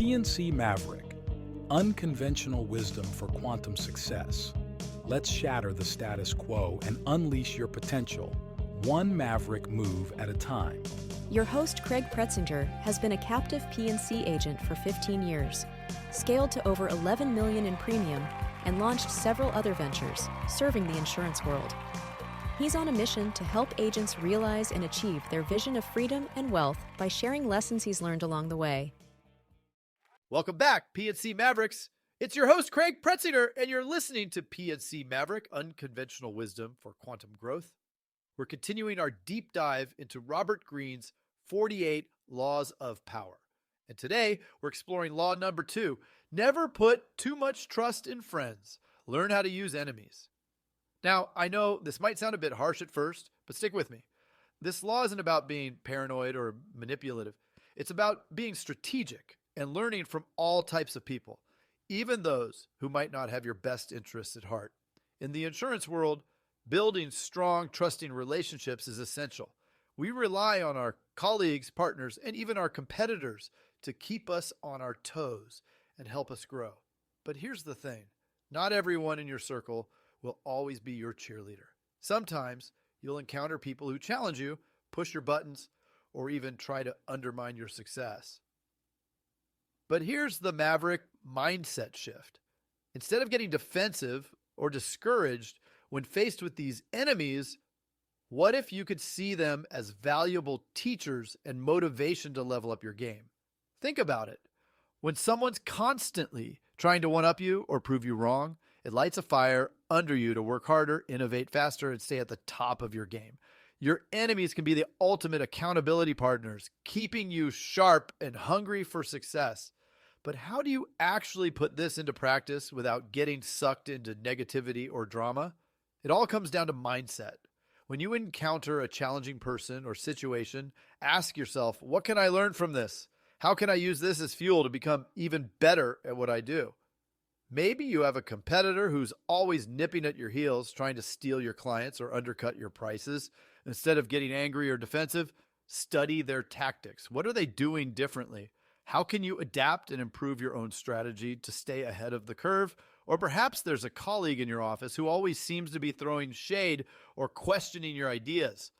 P&C Maverick, Unconventional Wisdom for Quantum Success. Let's shatter the status quo and unleash your potential, one Maverick move at a time. Your host, Craig Pretzinger, has been a captive P&C agent for 15 years, scaled to over $11 million in premium, and launched several other ventures, serving the insurance world. He's on a mission to help agents realize and achieve their vision of freedom and wealth by sharing lessons he's learned along the way. Welcome back, P&C Mavericks. It's your host, Craig Pretzinger, and you're listening to P&C Maverick, Unconventional Wisdom for Quantum Growth. We're continuing our deep dive into Robert Greene's 48 Laws of Power. And today, we're exploring law number 2, never put too much trust in friends. Learn how to use enemies. Now, I know this might sound a bit harsh at first, but stick with me. This law isn't about being paranoid or manipulative. It's about being strategic and learning from all types of people, even those who might not have your best interests at heart. In the insurance world, building strong, trusting relationships is essential. We rely on our colleagues, partners, and even our competitors to keep us on our toes and help us grow. But here's the thing. Not everyone in your circle will always be your cheerleader. Sometimes you'll encounter people who challenge you, push your buttons, or even try to undermine your success. But here's the Maverick mindset shift. Instead of getting defensive or discouraged when faced with these enemies, what if you could see them as valuable teachers and motivation to level up your game? Think about it. When someone's constantly trying to one-up you or prove you wrong, it lights a fire under you to work harder, innovate faster, and stay at the top of your game. Your enemies can be the ultimate accountability partners, keeping you sharp and hungry for success. But how do you actually put this into practice without getting sucked into negativity or drama? It all comes down to mindset. When you encounter a challenging person or situation, ask yourself, what can I learn from this? How can I use this as fuel to become even better at what I do? Maybe you have a competitor who's always nipping at your heels, trying to steal your clients or undercut your prices. Instead of getting angry or defensive, study their tactics. What are they doing differently? How can you adapt and improve your own strategy to stay ahead of the curve? Or perhaps there's a colleague in your office who always seems to be throwing shade or questioning your ideas.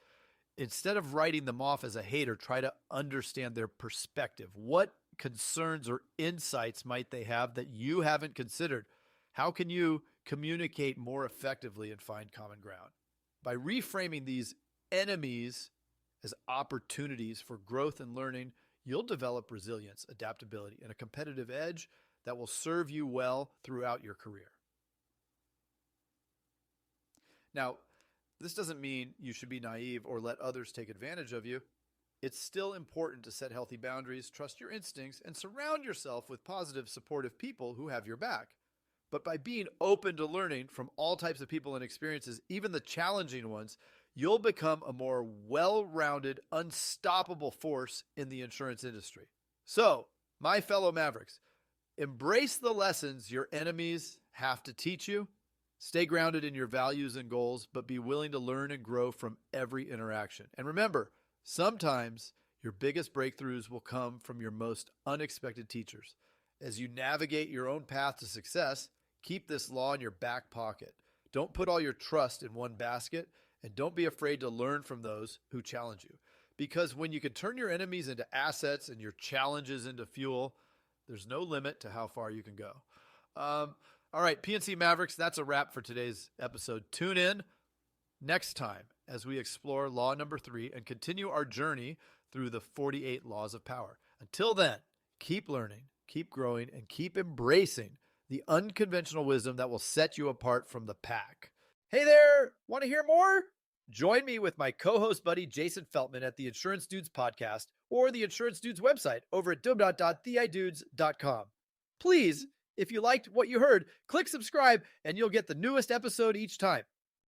Instead of writing them off as a hater, try to understand their perspective. What concerns or insights might they have that you haven't considered? How can you communicate more effectively and find common ground? By reframing these enemies as opportunities for growth and learning, you'll develop resilience, adaptability, and a competitive edge that will serve you well throughout your career. Now, this doesn't mean you should be naive or let others take advantage of you. It's still important to set healthy boundaries, trust your instincts, and surround yourself with positive, supportive people who have your back. But by being open to learning from all types of people and experiences, even the challenging ones, you'll become a more well-rounded, unstoppable force in the insurance industry. So, my fellow Mavericks, embrace the lessons your enemies have to teach you. Stay grounded in your values and goals, but be willing to learn and grow from every interaction. And remember, sometimes your biggest breakthroughs will come from your most unexpected teachers. As you navigate your own path to success, keep this law in your back pocket. Don't put all your trust in one basket, and don't be afraid to learn from those who challenge you. Because when you can turn your enemies into assets and your challenges into fuel, there's no limit to how far you can go. All right, P&C Mavericks, that's a wrap for today's episode. Tune in next time as we explore law number 3 and continue our journey through the 48 laws of power. Until then, keep learning, keep growing, and keep embracing the unconventional wisdom that will set you apart from the pack. Hey there, want to hear more? Join me with my co-host buddy Jason Feltman at the Insurance Dudes podcast or the Insurance Dudes website over at theidudes.com. Please, if you liked what you heard, click subscribe and you'll get the newest episode each time.